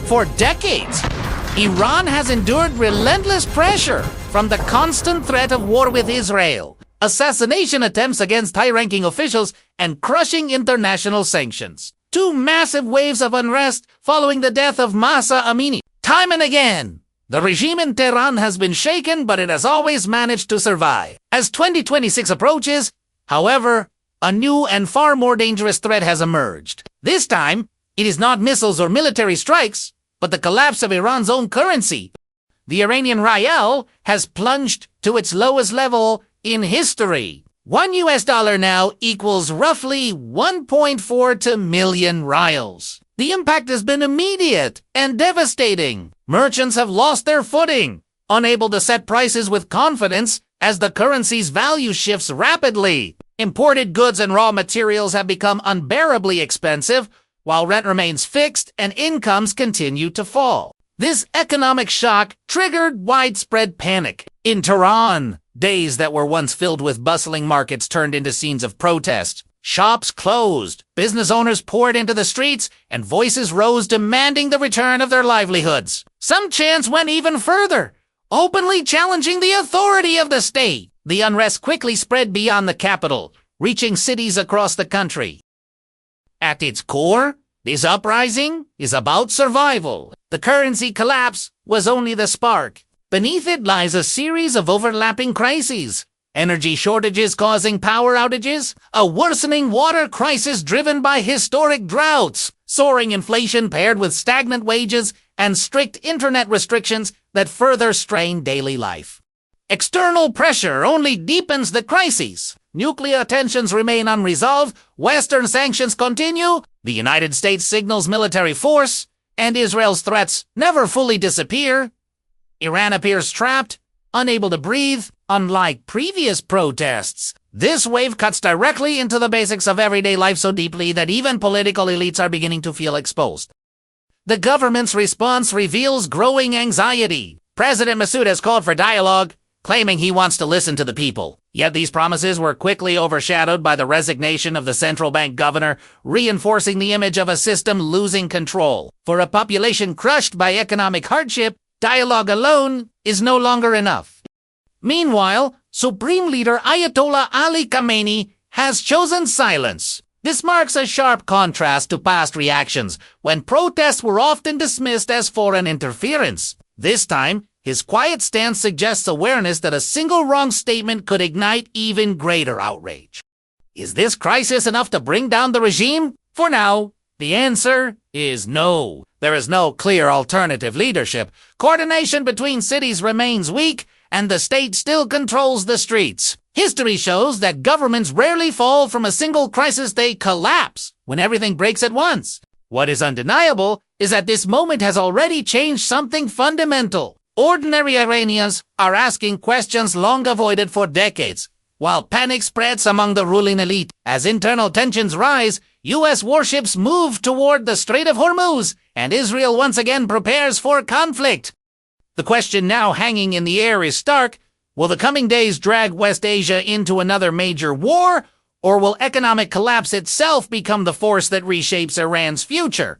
For decades, Iran has endured relentless pressure from the constant threat of war with Israel, assassination attempts against high-ranking officials, and crushing international sanctions. Two massive waves of unrest following the death of Mahsa Amini. Time and again, the regime in Tehran has been shaken, but it has always managed to survive. As 2026 approaches, however, a new and far more dangerous threat has emerged. This time, it is not missiles or military strikes, but the collapse of Iran's own currency. The Iranian rial has plunged to its lowest level in history. $1 now equals roughly 1.42 million rials. The impact has been immediate and devastating. Merchants have lost their footing, unable to set prices with confidence as the currency's value shifts rapidly. Imported goods and raw materials have become unbearably expensive, while rent remains fixed and incomes continue to fall. This economic shock triggered widespread panic. In Tehran, days that were once filled with bustling markets turned into scenes of protest. Shops closed, business owners poured into the streets, and voices rose demanding the return of their livelihoods. Some chants went even further, openly challenging the authority of the state. The unrest quickly spread beyond the capital, reaching cities across the country. At its core, this uprising is about survival. The currency collapse was only the spark. Beneath it lies a series of overlapping crises. Energy shortages causing power outages, a worsening water crisis driven by historic droughts, soaring inflation paired with stagnant wages, and strict internet restrictions that further strain daily life. External pressure only deepens the crises. Nuclear tensions remain unresolved, Western sanctions continue, the United States signals military force, and Israel's threats never fully disappear. Iran appears trapped, unable to breathe. Unlike previous protests, this wave cuts directly into the basics of everyday life so deeply that even political elites are beginning to feel exposed. The government's response reveals growing anxiety. President Massoud has called for dialogue, claiming he wants to listen to the people. Yet these promises were quickly overshadowed by the resignation of the central bank governor, reinforcing the image of a system losing control. For a population crushed by economic hardship, dialogue alone is no longer enough. Meanwhile, Supreme Leader Ayatollah Ali Khamenei has chosen silence. This marks a sharp contrast to past reactions, when protests were often dismissed as foreign interference. This time, his quiet stance suggests awareness that a single wrong statement could ignite even greater outrage. Is this crisis enough to bring down the regime? For now, the answer is no. There is no clear alternative leadership. Coordination between cities remains weak, and the state still controls the streets. History shows that governments rarely fall from a single crisis, they collapse when everything breaks at once. What is undeniable is that this moment has already changed something fundamental. Ordinary Iranians are asking questions long avoided for decades, while panic spreads among the ruling elite. As internal tensions rise, U.S. warships move toward the Strait of Hormuz, and Israel once again prepares for conflict. The question now hanging in the air is stark. Will the coming days drag West Asia into another major war, or will economic collapse itself become the force that reshapes Iran's future?